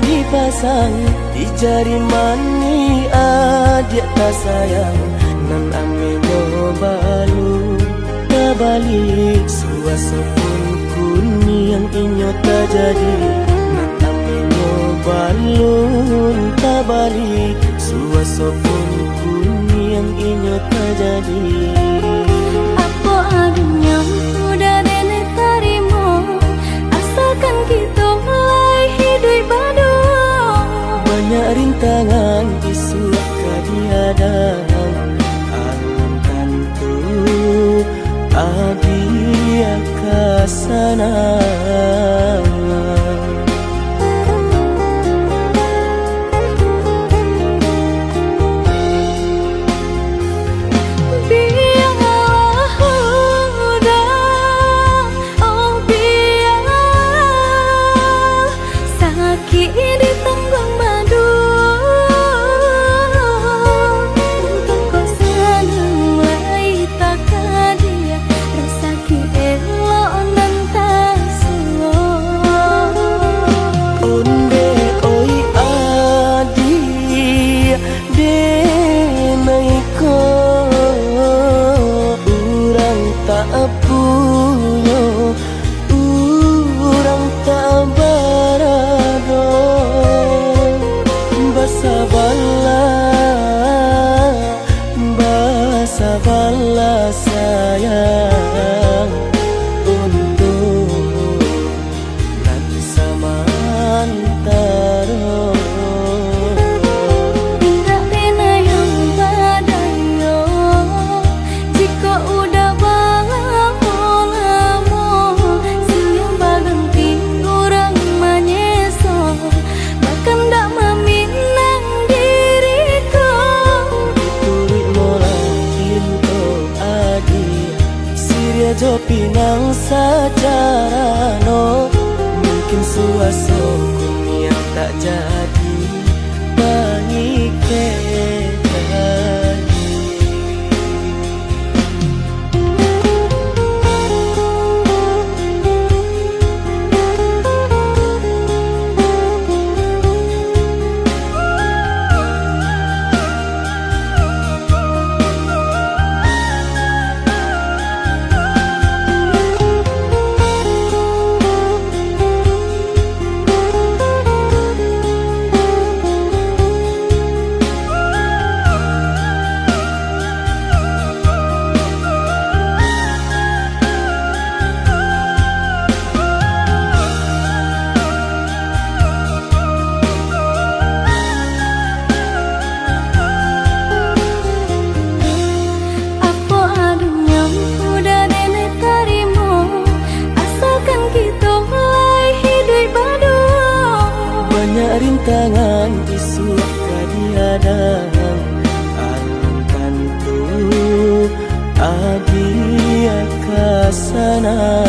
dipasang di jari mani adik tak sayang nan amenyo balu tabalik suasa pun kuni yang inyo tak jadi nan amenyo balun tabalik suasa pun kuni yang inyo tak jadi. Apa adanya udah nenek tarimo asalkan kita mulai hidup baru. Banyak rintangan isu kadiadang alun tentu abia kasana. Sabarlah sayang untuk nanti samantara. Tidak pena yang badayo jika udah lamo siang baganti orang manyeso bahkan tak meminang diriku. Turik mola Siria jo pinang secara no mungkin suaso kuni yang tak jadi mengikat lagi. Rintangan isu kadiadang alun tentu abia kasana.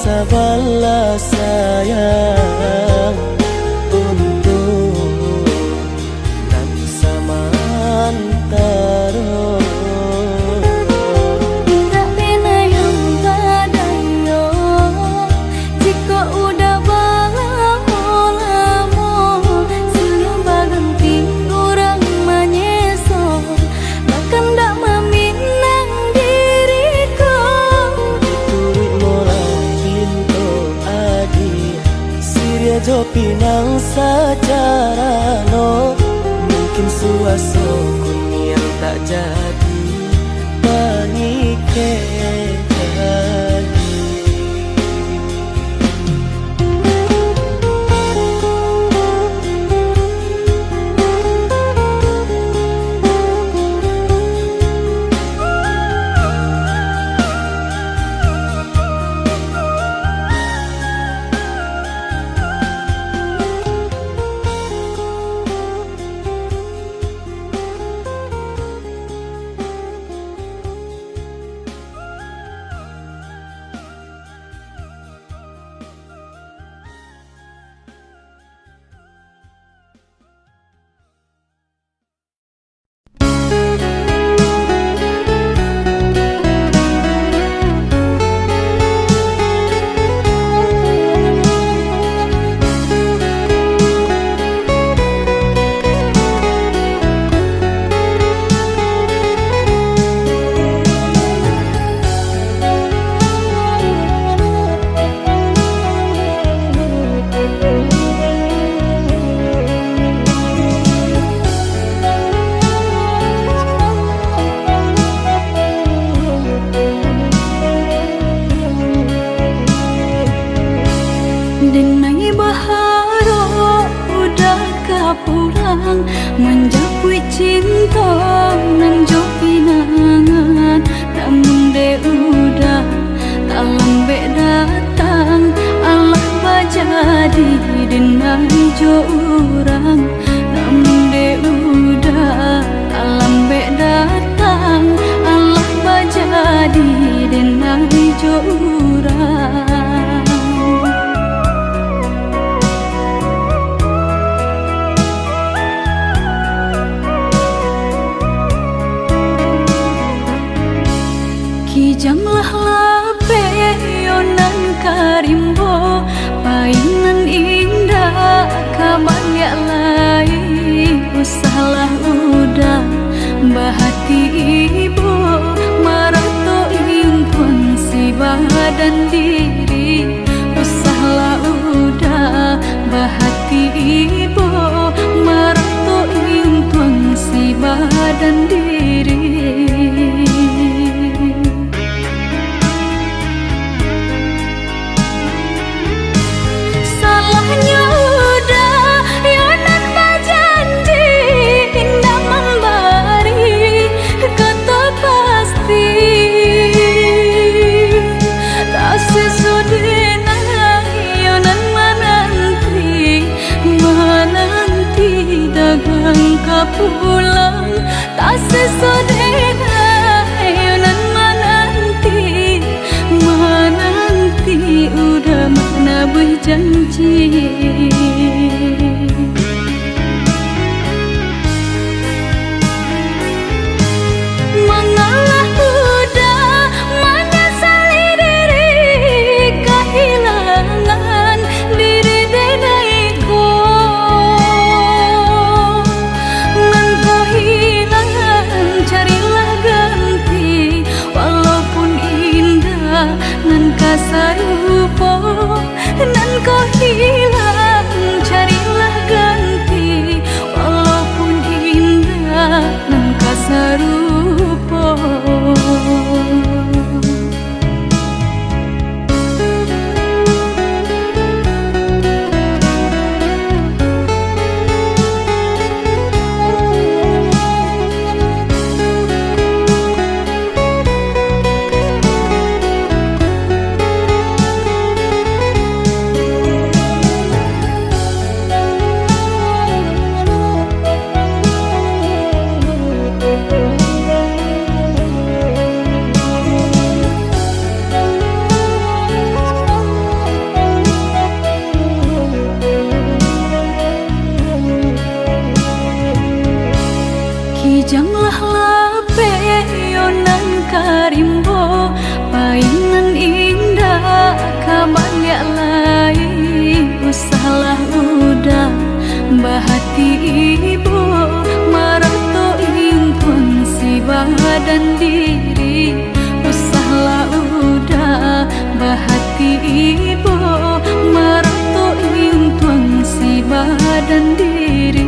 Sabarlah sayang untuk nanti samantara. Tidak pena yang badayo jika udah lamo siang baganti orang manyeso bahkan tak meminang diriku. Turik mola Siria jo pinang secara no mungkin suaso kuni yang tak jadi Kijanglah lape yonan karimbo, painan indah kabalya lai. Usahlah udah bahati ibu, marato impun si badan diri. Usahlah udah bahati ibu, marato impun si badan diri. Pulang tak sesodena yonan menanti udah mana berjanji. Mengalah udah menyesali diri, kehilangan diri denaiku. Nan kasarupo, nan kau hilang, carilah ganti. Walaupun indah, nan kasarupo. Kijanglah lape yonan karimbo, painan indah kabalya lai. Usahlah udah bahati ibu, marato impun si badan diri. Usahlah udah bahati ibu, marato impun si badan diri.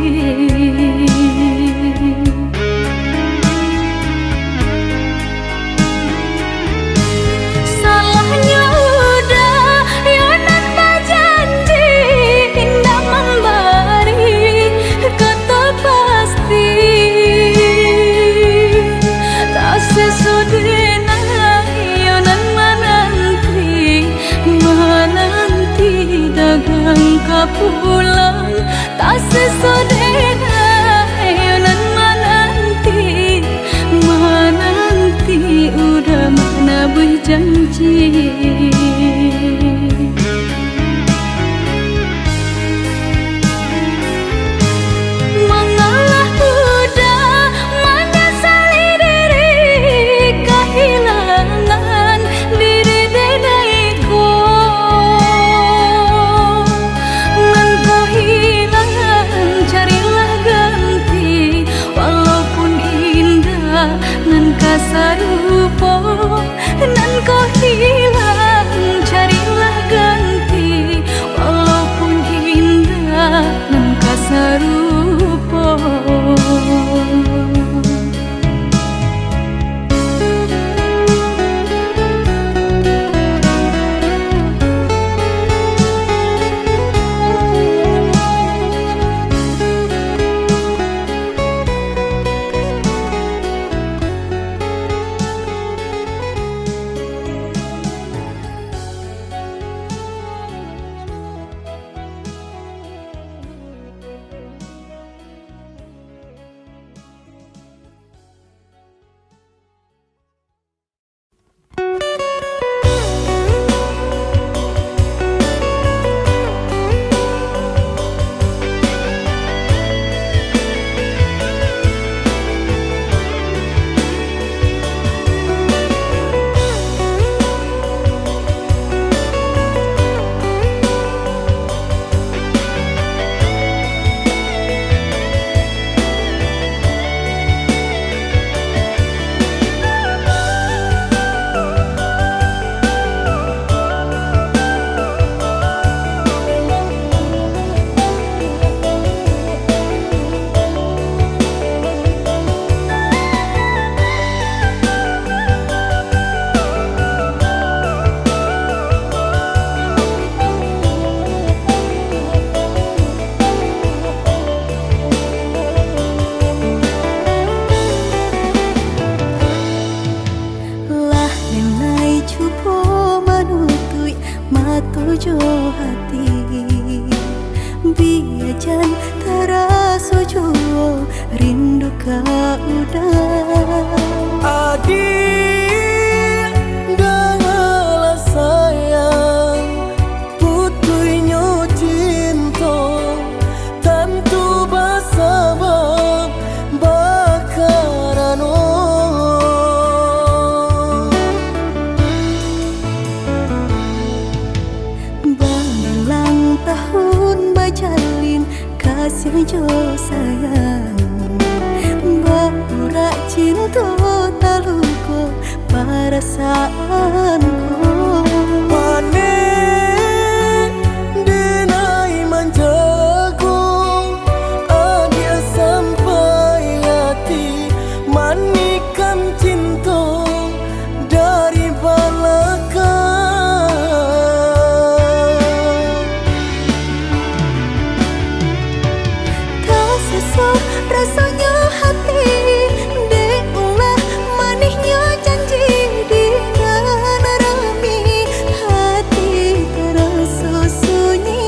Pulang tak sesodena yonan menanti udah mana berjanji. Mengalah udah menyesali diri, kehilangan diri denaiku. Nan kasarupo, nan kau hilang, carilah ganti. Walaupun indah, nan kasarupo. sojo hati biajan terasa jauh rindu kau udah adik dengarlah sayang putuinyo cinta tentu bersabab bakarano berulang tahun bajalin kasih jo sayang berurak cinta taluku perasaanku panen denai manjago adia sampai hati manikan cinta dari belakang tak sesuai rasanya hati deulah manisnya janji di rami hati terasa sunyi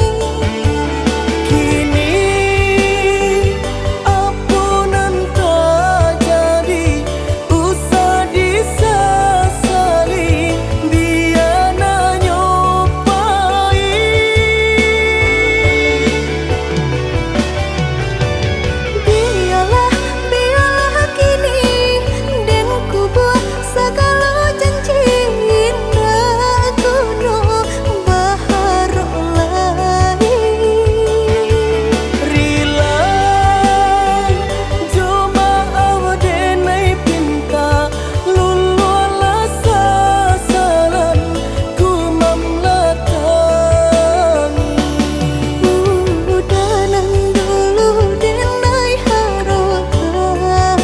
kini ampunan tak jadi usah disesali biar nyopai biarlah kini dan ku buat segala janji indah kuno baharok lain rila cuma awdenai pinta lululah sasaran ku mamlatangi udanan dulu denai harokan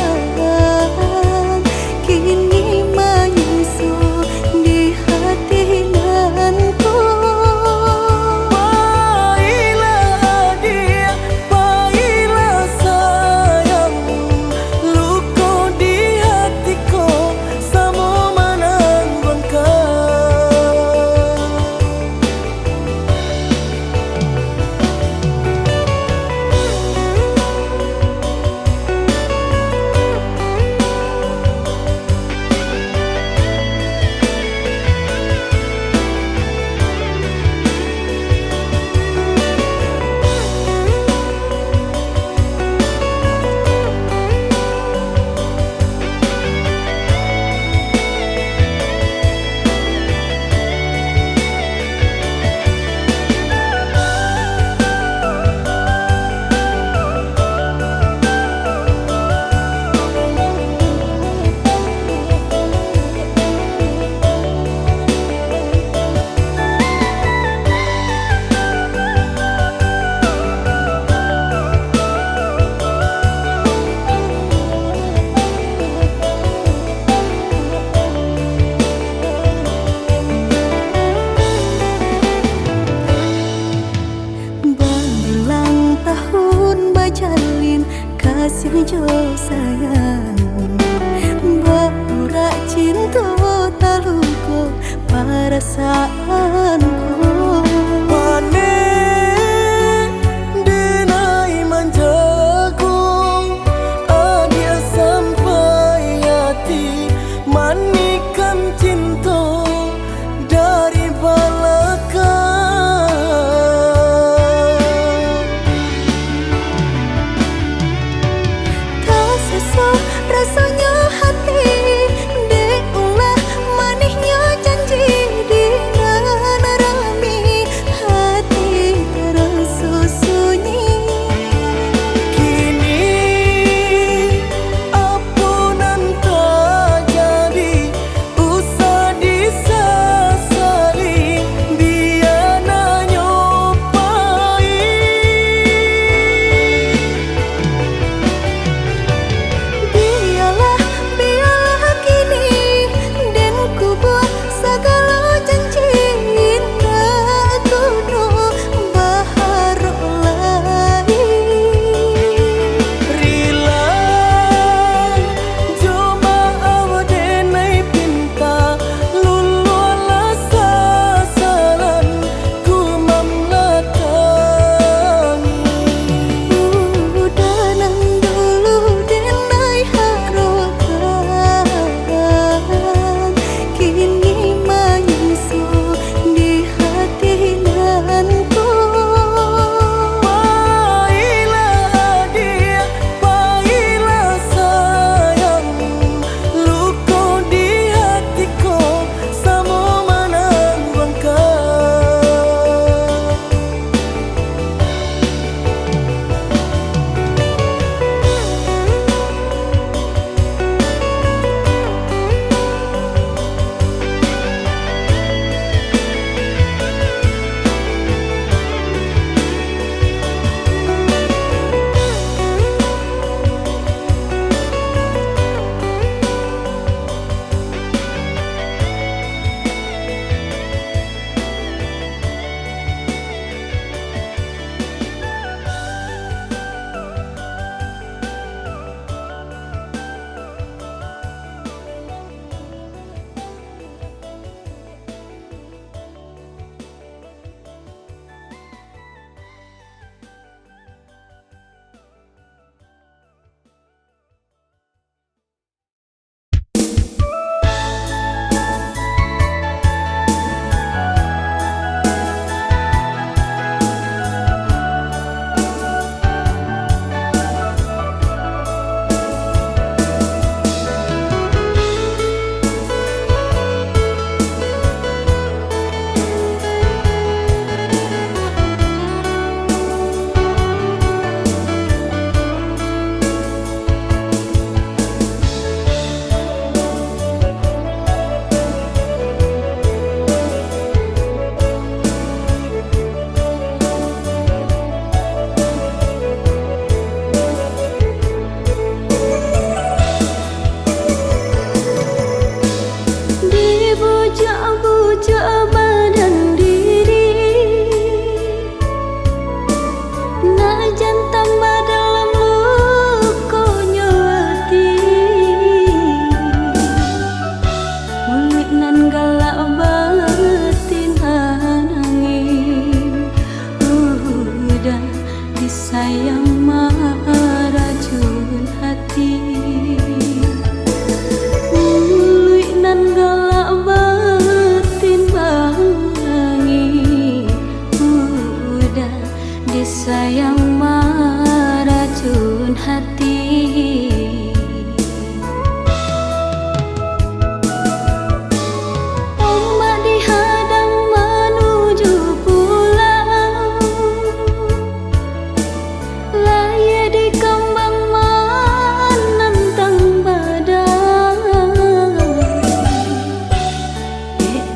kini menyusu di hati nanku Baiklah dia, baiklah sayang luka di hatiku sama menanggunkan berulang tahun bajalin kasih jo sayang berurak cinta taluku perasaanku panen denai manjago adia sampai hati manikan cinta dari belakang tak sesuai rasanya hati deulah manisnya janji di rami badan diri, najan tambah dalam lukonya hati. Mulik nan galak batin anangin, udah disayang marajun hati. Mulik nan galak batin anangin, udah disayang marajun hati. Ombak dihadang menuju pulau, laya di kembang menentang badai.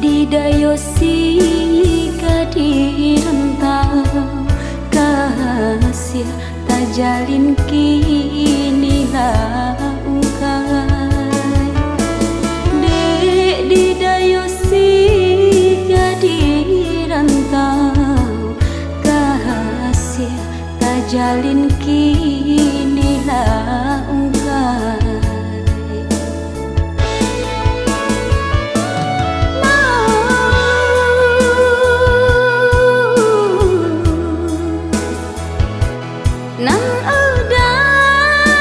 Di dayosi di rentau, kasih tak jalin kini langkai. Dek di dayosi di rentau, kasih tak jalin kini langkai. Nan udah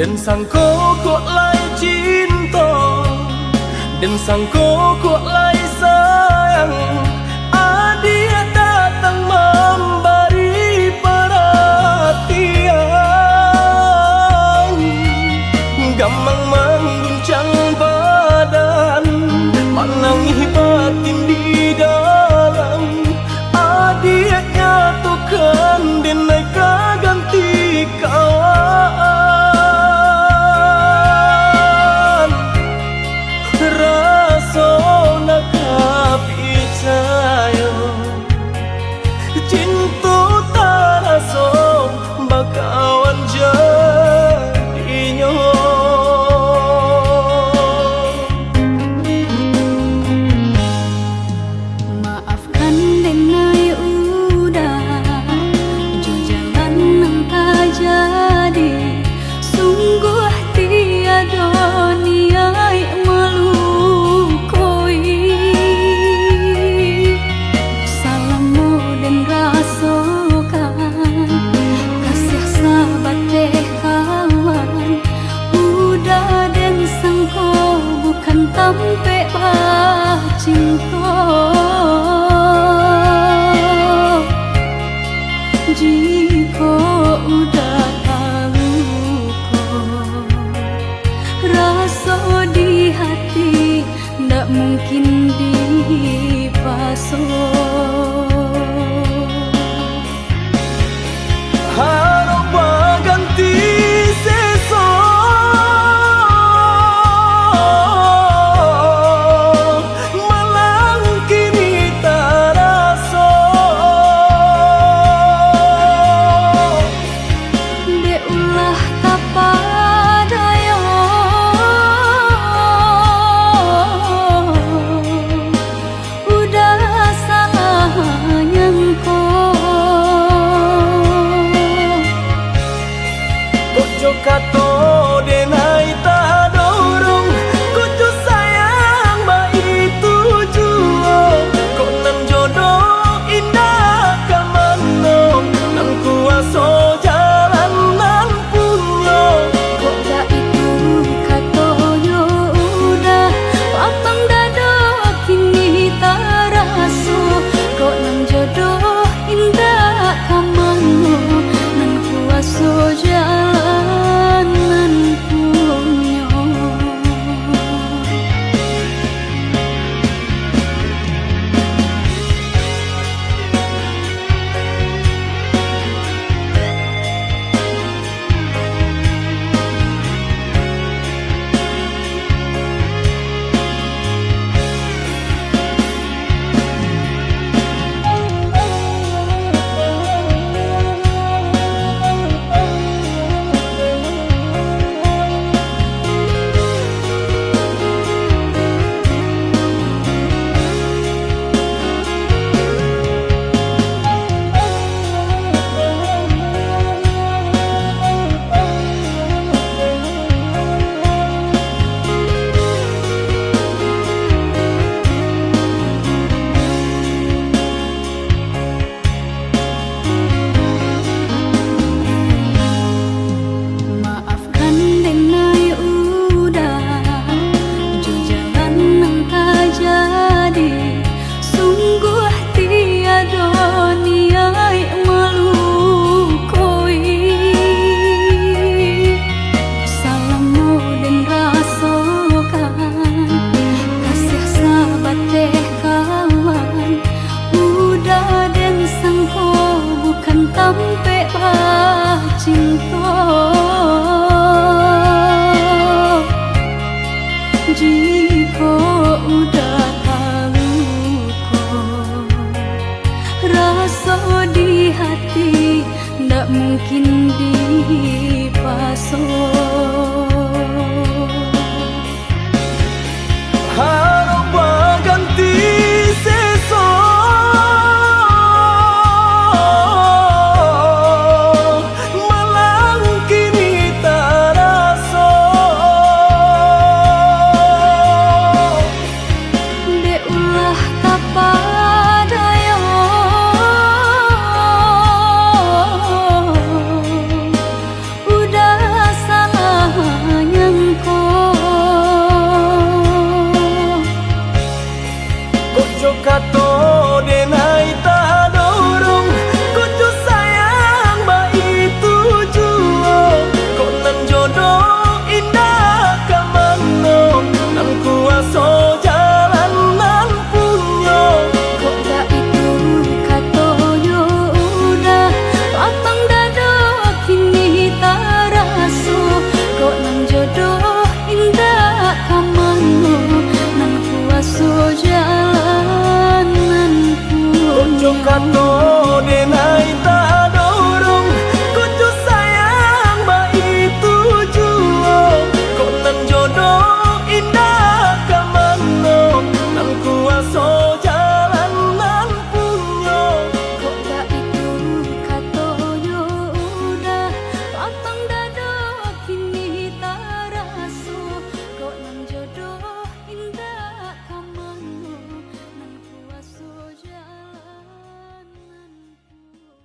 Dan sangko kok lai cinta, dan sangko kok lai sayang. Dia datang memberi perhatian, gamang mengguncang badan, menangi batin di dalam. Dia nyatukan denai ganti kawan. Rasa nak percaya cinta tak rasa bakawan jadinya. Maafkan denai udah jo jalan nang tak jadi. Sungguh tiada niat melukoi. Salamu dan rasakan kasih sahabat teh kawan. Udah dan sangko bukan tampe bah cinta. Jika udah tahu kok rasa di hati ndak mungkin dipasok. Harap ganti sesok, malang kini tak rasa. Dek ulah kapadaya, udah sayang Kojo kato denai tak dorong, kojo sayang ba itu juo. Kok nan jodoh indah kamano, nan kuaso jalan nan punyo. kok dah itu katonyo udah papang dado kini tak raso. Kok nang jodoh indah kamano, nan kuaso jalan nan punyo. Maafkan denai udah jo jalan nang tak jadi. Sungguh tiada niat melukoi. Salamu dan rasakan kasih sahabat teh kawan. Udah dan sangko bukan tampe bah cinta. Jika udah tahu kok rasa di hati ndak mungkin dipasok. Harap ganti sesok, malang kini tak rasa. Dek ulah kapadaya, udah salah Kojo kato denai tak dorong, kojo sayang ba itu juo. Kok nan jodoh indah kamano, nan kuaso jalan nan punyo. Kok gak itu katonyo udah lapang dado kini tak raso. Kok nang jodoh indah kamano, nang kuaso jalan nan punyo.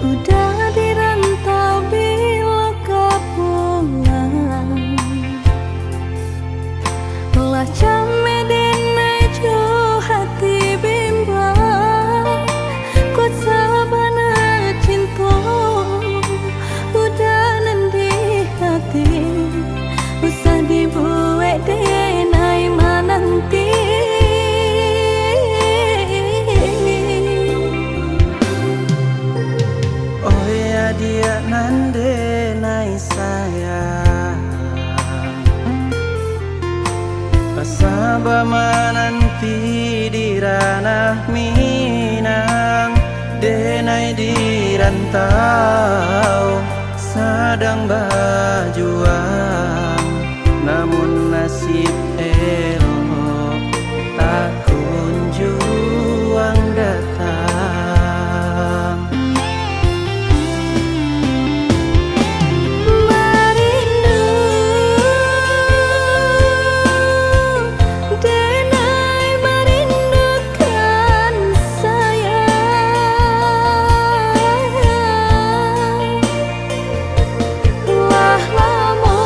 Udah dirantau bila kau pulang, lah came denai jo hati bimbang. Kuat sabana cinta udah nendi hati, usah dibuat denai mananti. Oh ya dia nande nai sayang, pasaba mananti di ranah Minang. Denai di rantau sedang berjuang, namun nasib elok tak kunjung datang. Marindu denai merindukan sayang, lah lama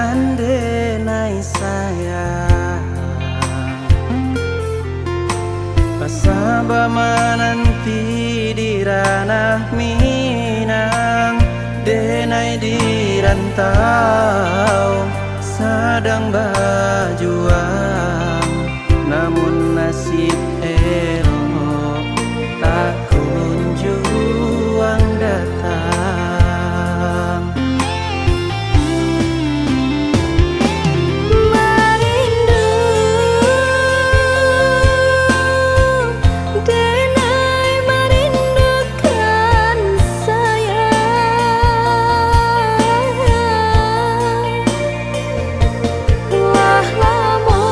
nandenai sayang Pasaba menanti di ranah Minang Denai di rantau sedang berjuang Namun nasib elok tak kunjung datang Merindu denai merindukan sayang Wah lama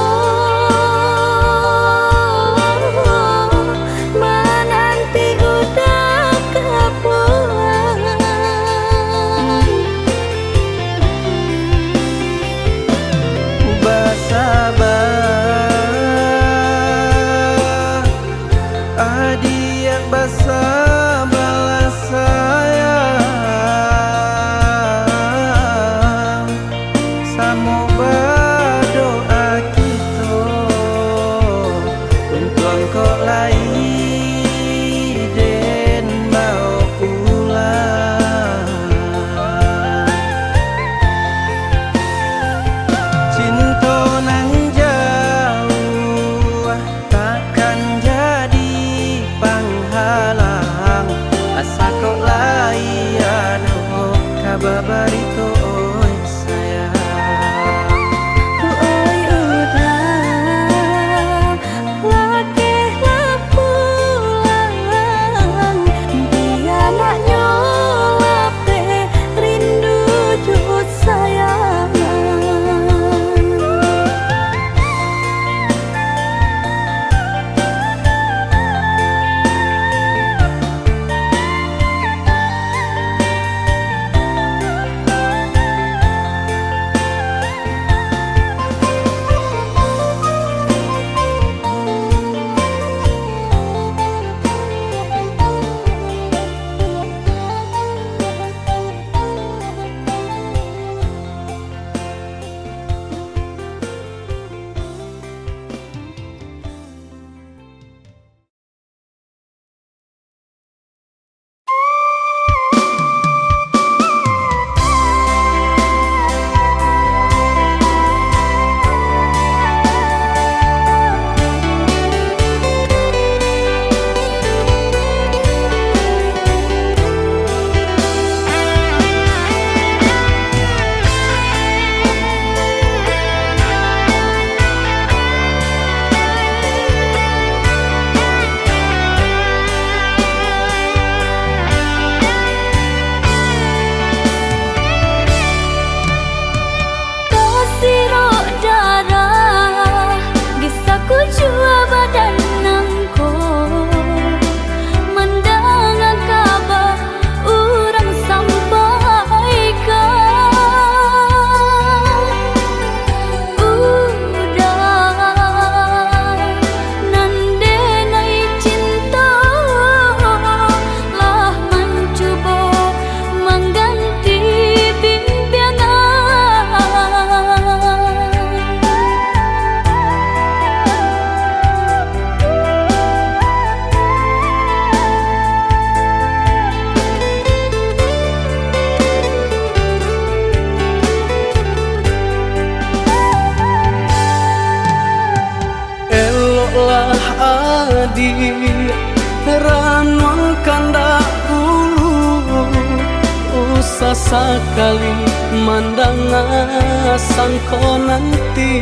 menanti udah kepulang Bersabar Adik bersabarlah sayang Samo berdoa kita Untuk engkau lain dan mau pulang Cinta nan jauh takkan jadi penghalang Asa kau layan kabar barito oi sayang Oi udah lakehlah pulang Dia nak nyolap rindu jut sayang adik ranul kandak dulu usah sekali mandang sangko nanti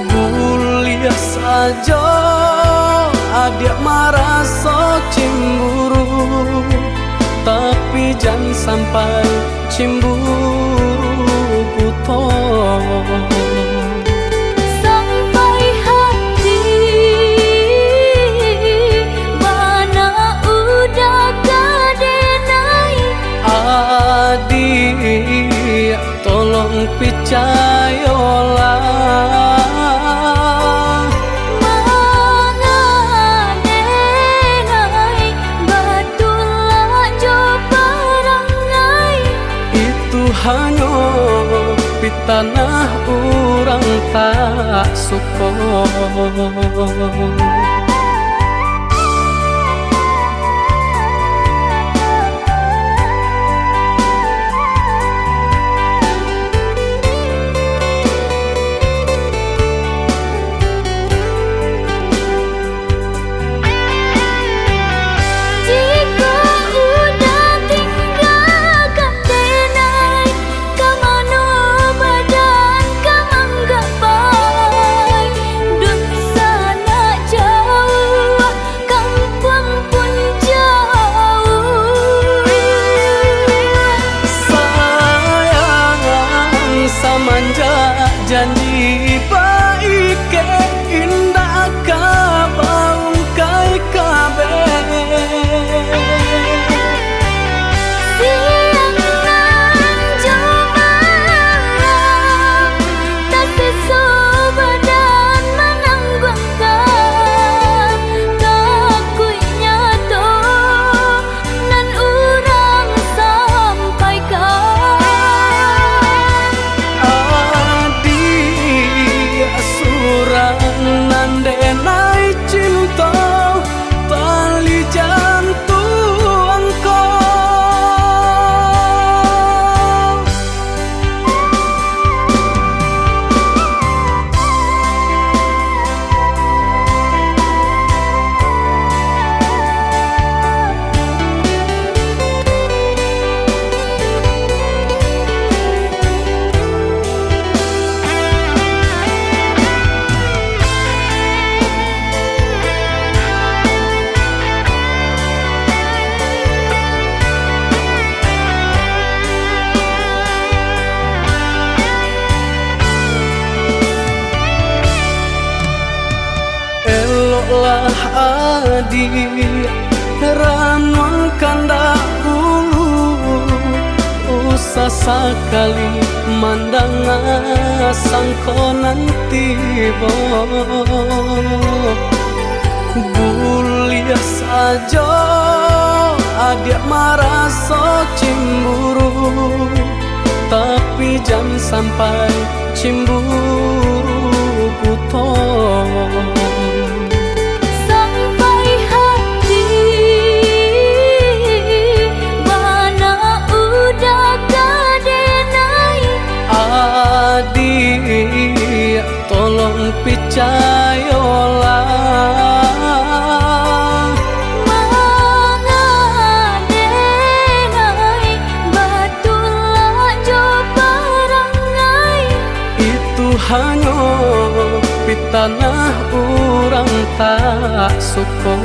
bulia saja adik merasa cemburu tapi jangan sampai cemburu buta adik tolong percayalah tanah urang tak suko. Janji baik ke indah kabaung kai kabe. Siang nan jumalang tak sesu badan menanggungkan kakuinya to nan urang sampaikan. Nandenai cinta tali jantuangku. Eloklah adi ranuang kandak bulu, usah sekali mandang sangko nanti bo. Buliah saja adik merasa cemburu, tapi jangan sampai cemburu butuh. Adik, tolong percayalah, mangadenai batulah jo barangai. Itu hanya pitanah urang tak suko.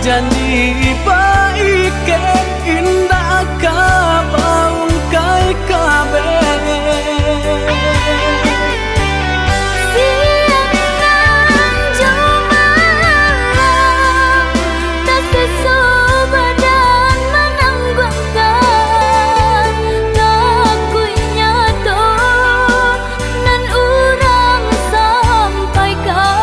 Janji baik ke indah kabaung kai kabe. Siang nan jumalang tak sesu badan menanggungkan kakuinya to nan urang sampaikan.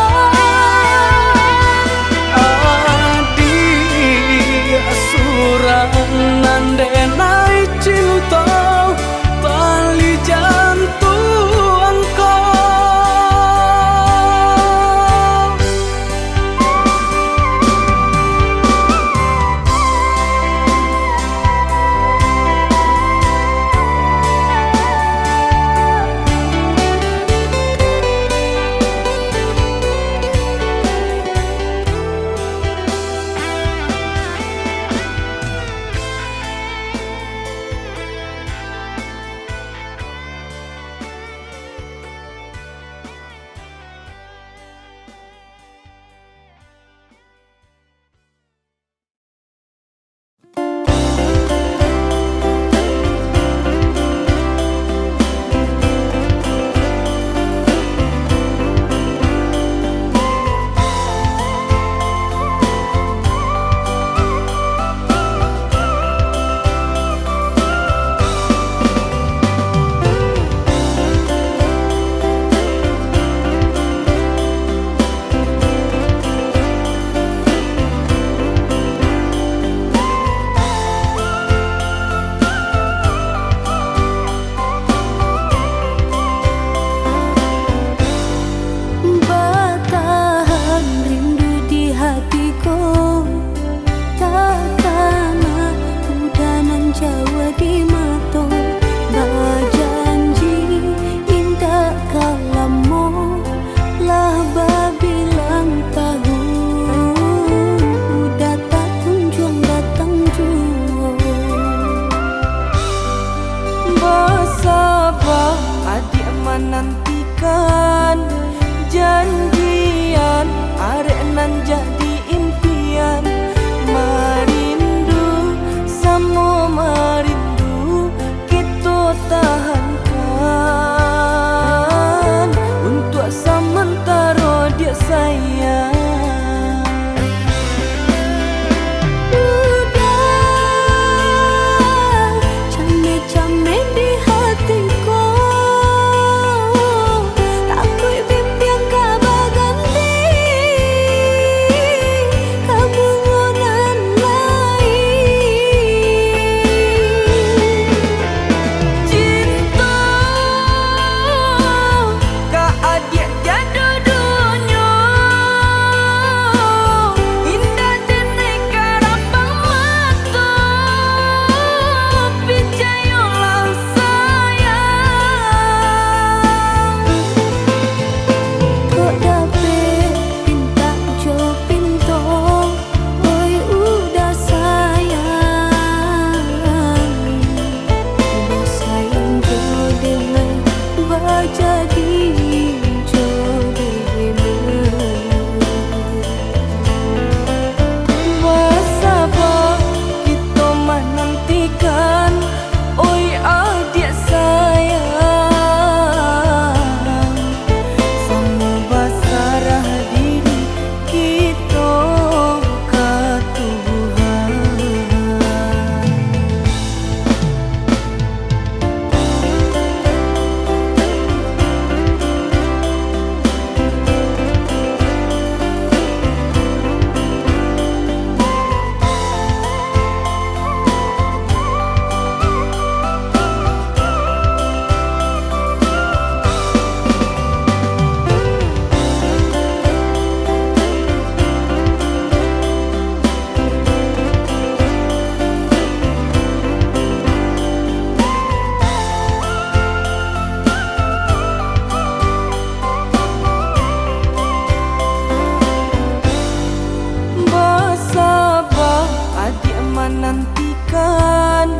menantikan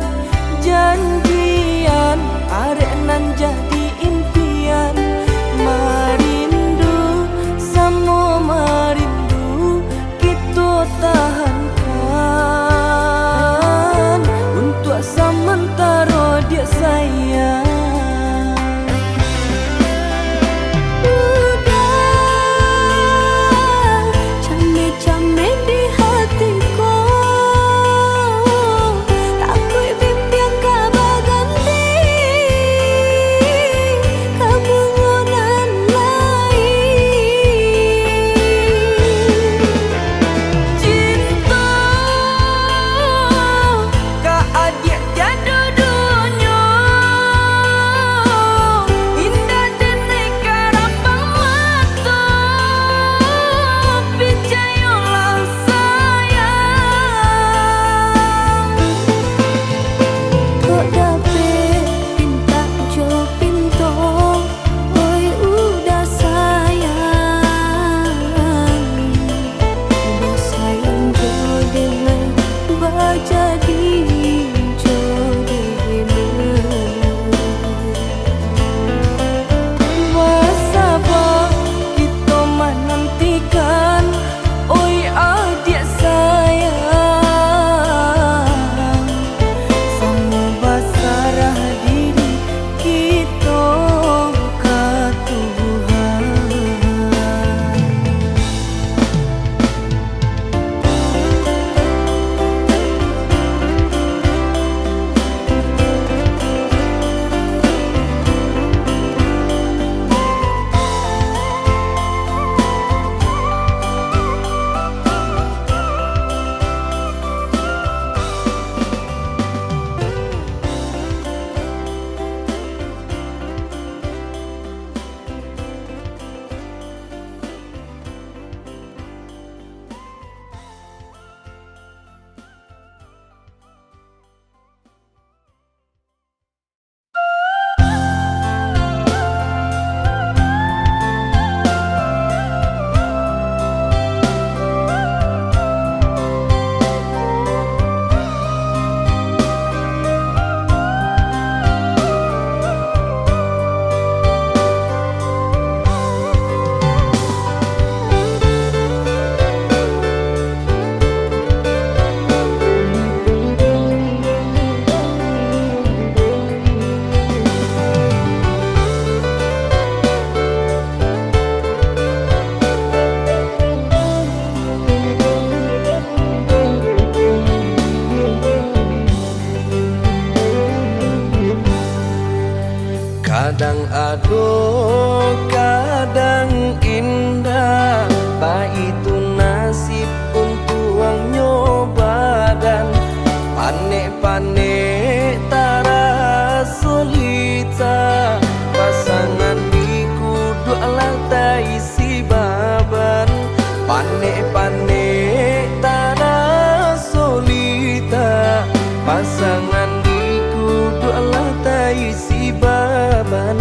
janjian arek nan jadi impian. Marindu sama marindu kita tahankan untuk sementara dia sayang. Kadang aduh, kadang indah, tak itu nasib untuk ang nyoba dan panek-panek tara solita. Pasangan diku doalah tak isi baban, panek-panek tara solita. Pasangan diku doalah tak isi baban.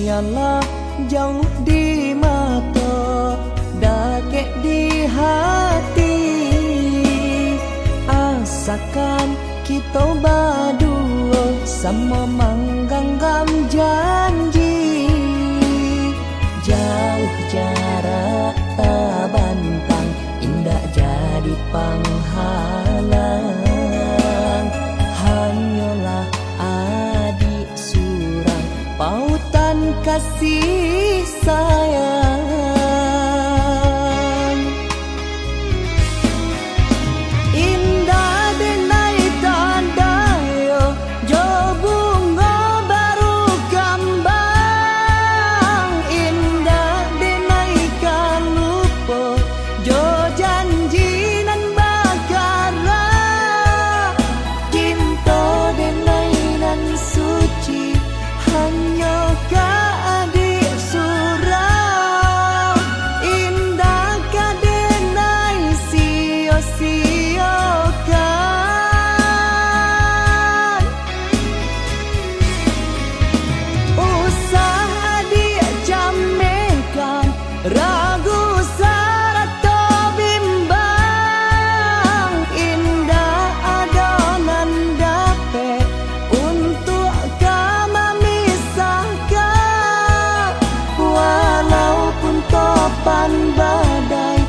biarlah jauh di mata, dakek di hati. Asakan kita berdua sama menggenggam janji. Jauh jarak tak bantang, indah jadi penghalang. Hanyalah adik surang, pautan kasih sayang. Indah denai tanda yo, jo bunga baru kembang. Indah denai kan lupa, jo janji nan bagara. Cinta denai nan suci, hanya ka adik surau. Indah ka denai sia-siakan. Usah adik jamekan, ragu sarata bimbang. Indah adonan dapat untuk kami misahkan. Walaupun topan badai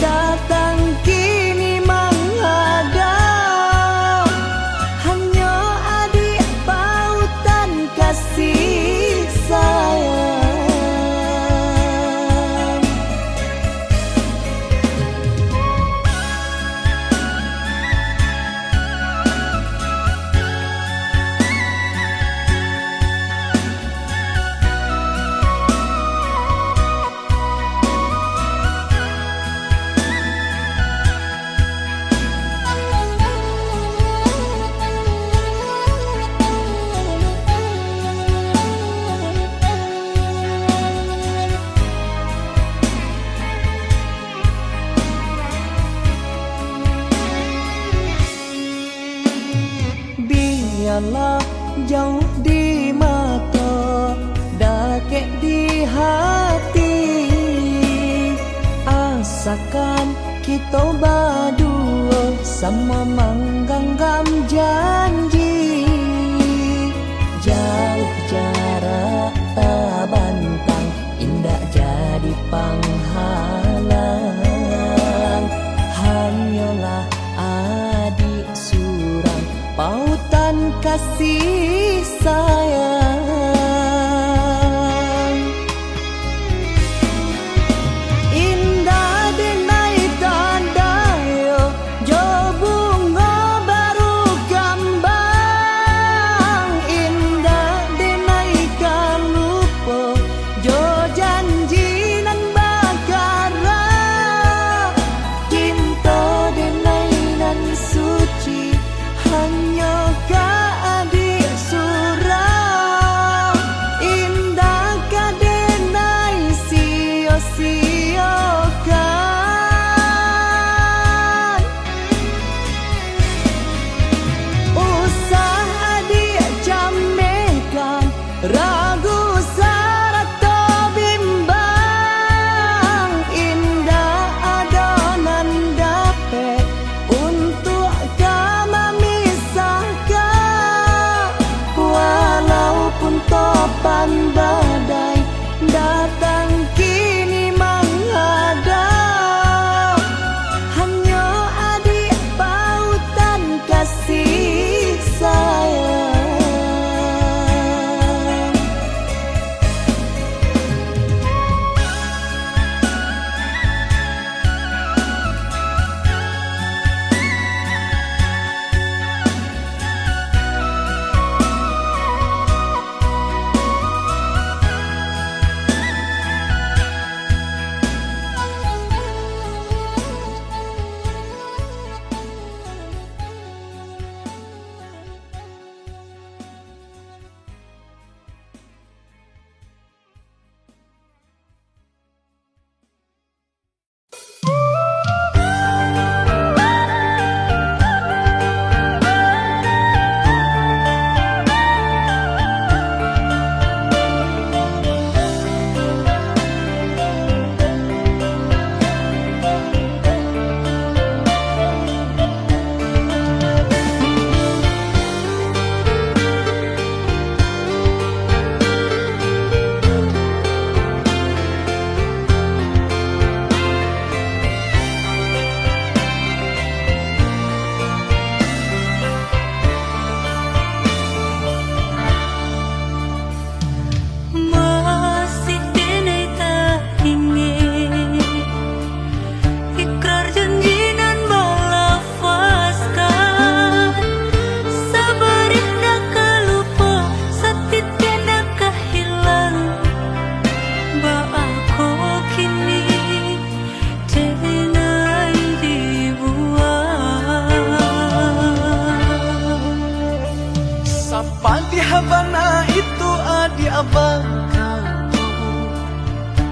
datang kini menghadap, hanya adik pautan kasih sayang. Biarlah jauh di mata, dakek di hati. Asakan kita berdua sama menggenggam janji. Jauh jarak tak bantang, indah jadi penghalang. Hanyalah adik surang, pautan kasih sayang. Indah denai tanda yo, jo bunga baru kembang. Indah denai kan lupa, jo janji nan bagara.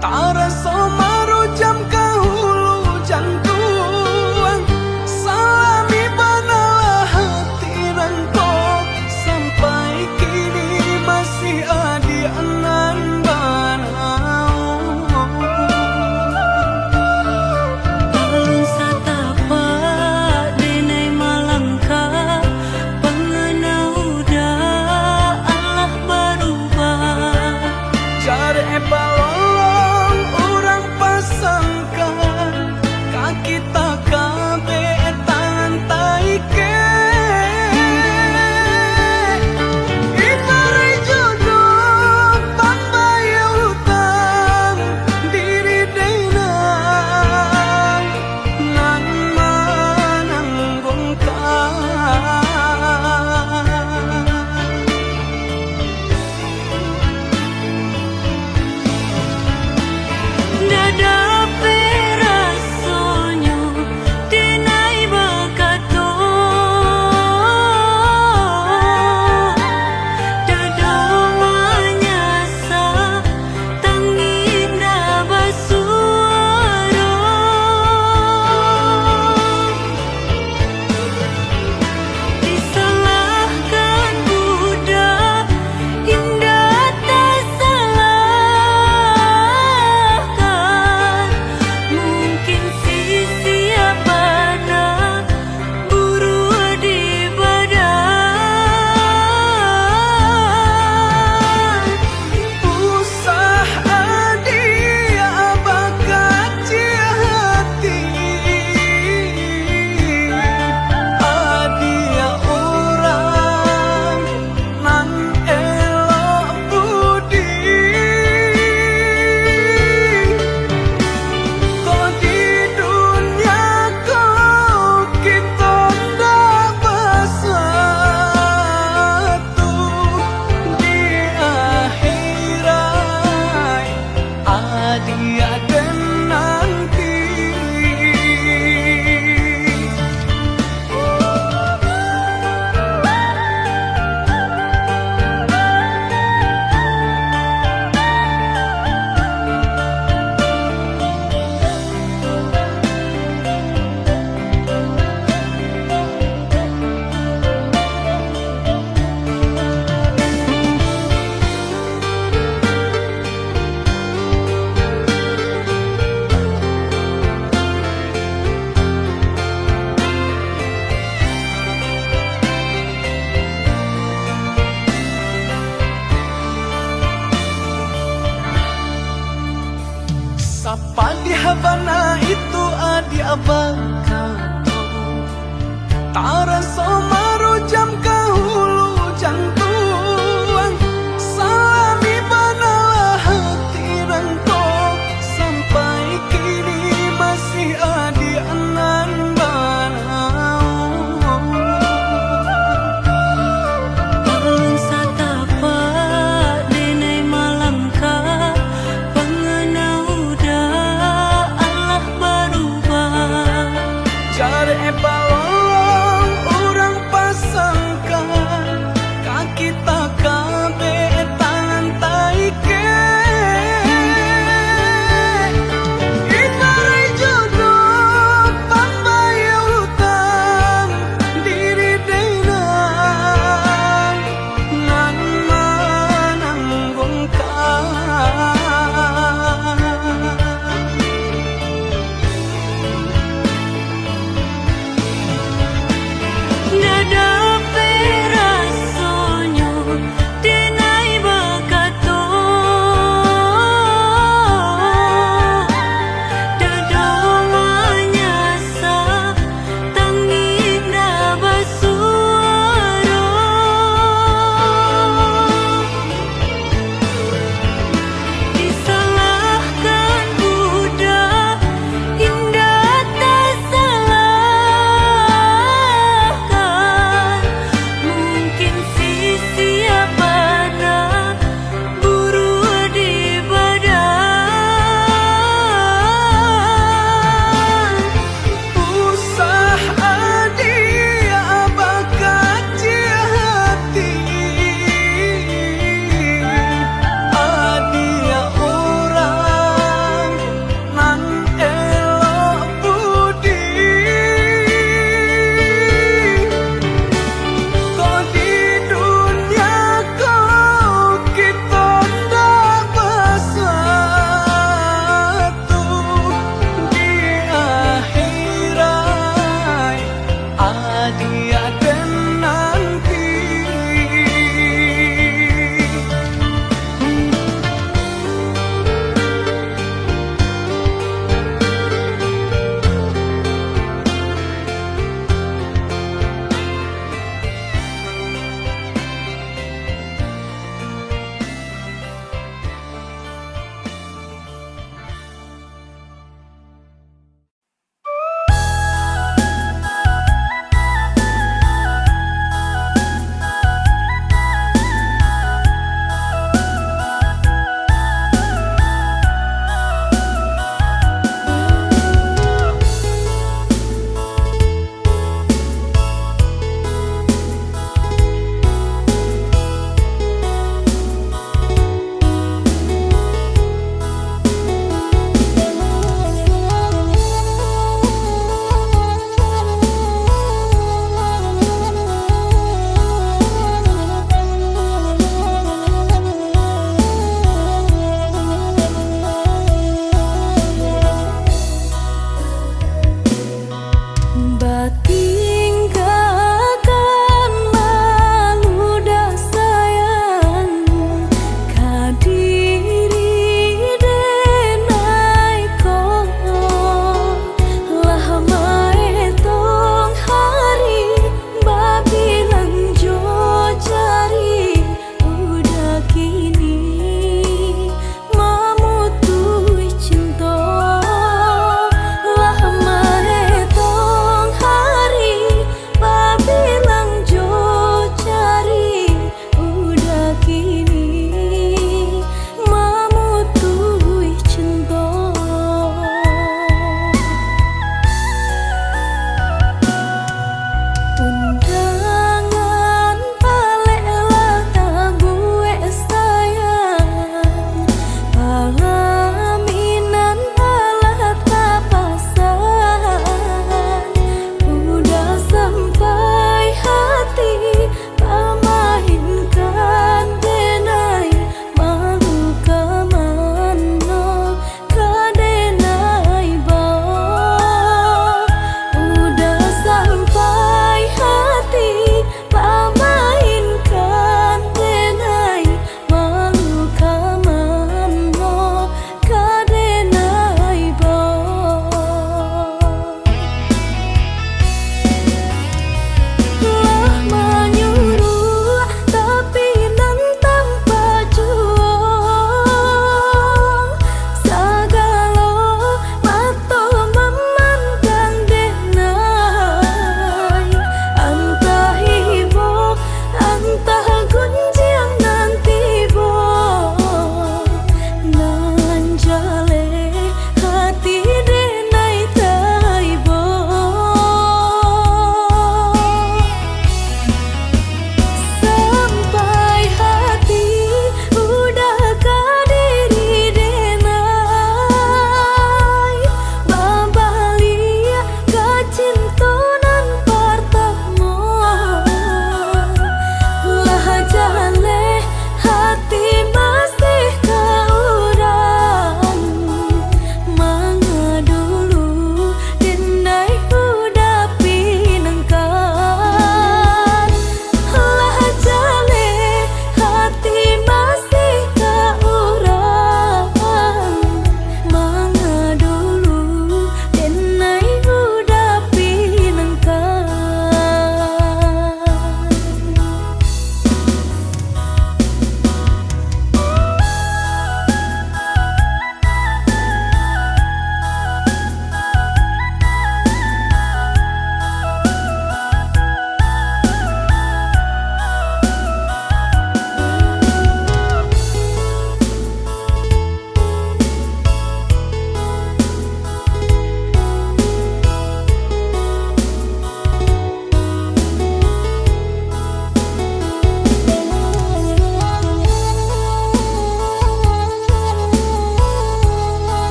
Tara somaru jam kahulu jantuang salami banalah hati rangko sampai kini masih adi anan banau Alun satapa denai malangka pengenau da Allah berubah jare balolong orang pasangkan kaki tak kabe tangan taike ibari jodoh pambaya utang diri denang nan mananggungkan Dada perasonyo denai bakato Dada manyasa tanginda basuara Disalahkan budak indah tak salahkan Mungkin si siapa nak buru di badan usah adia bakaci hati adia orang nan elok budi kau di dunia kau kita ndak bersatu di akhirat adia dan nanti Sapa di Havana itu adi abakato Tara somaru jam kahulu jantuang salami banalah hati rangko sampai kini masih adi anan banau Alun satapa denai malangka pengenau da Allah berubah jare balolong orang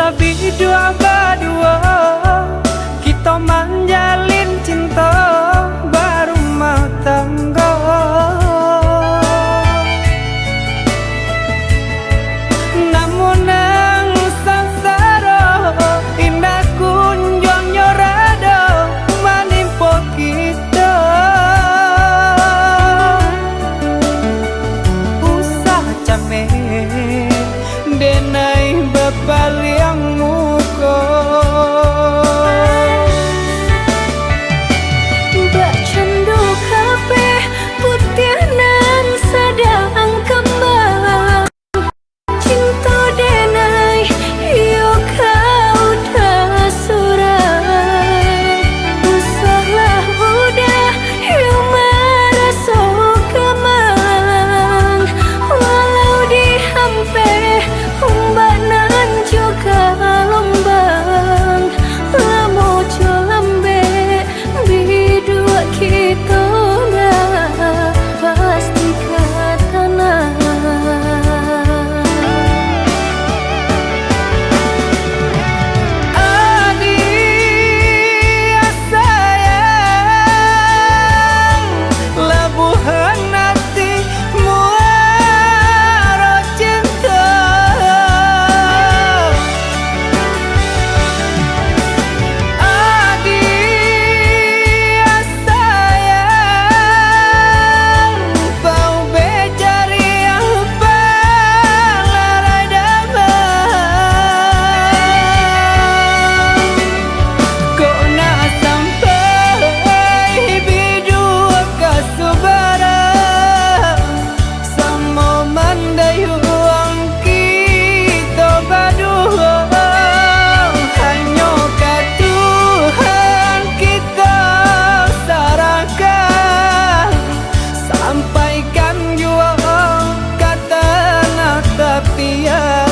Sabi dua berdua kita menjalin cinta baru mau tangga. Namun nang sangsara indah kunjung nyorado menimpa kita. Usah cameh denai bepaliang muka. Mbak Candu kabeh putih nan sedang kembang. Cinta denai yo kau dah surat. Usahlah udah yo merasa kemang. Walau dihampe ombak nan juga lombang. Lamo jo lambe bidua kita dah pasti ke tanah. Adik sayang lebuhan hati muara cinta. Adik sayang kau becari apa lara damai. Kau nak sampai bidua kasubara sama mandayuang kita berdua. Hanya ke Tuhan kita serahkan, sampaikan jua kata nak tepian.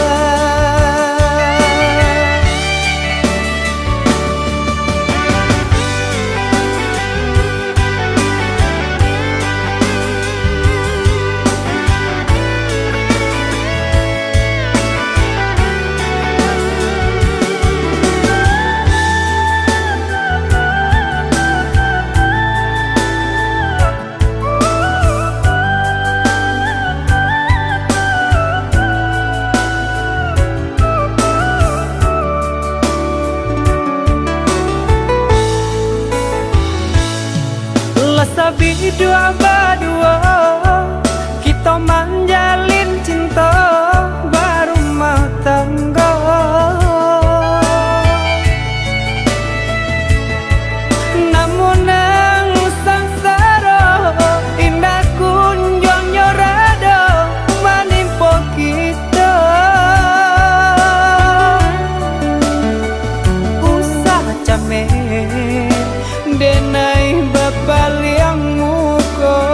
Sabi dua berdua kita menjalin cinta baru mau tangga. Namun nang sangsara indah kunjung nyorado menimpa kita. Usah cameh denai bepaliang muka.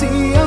sia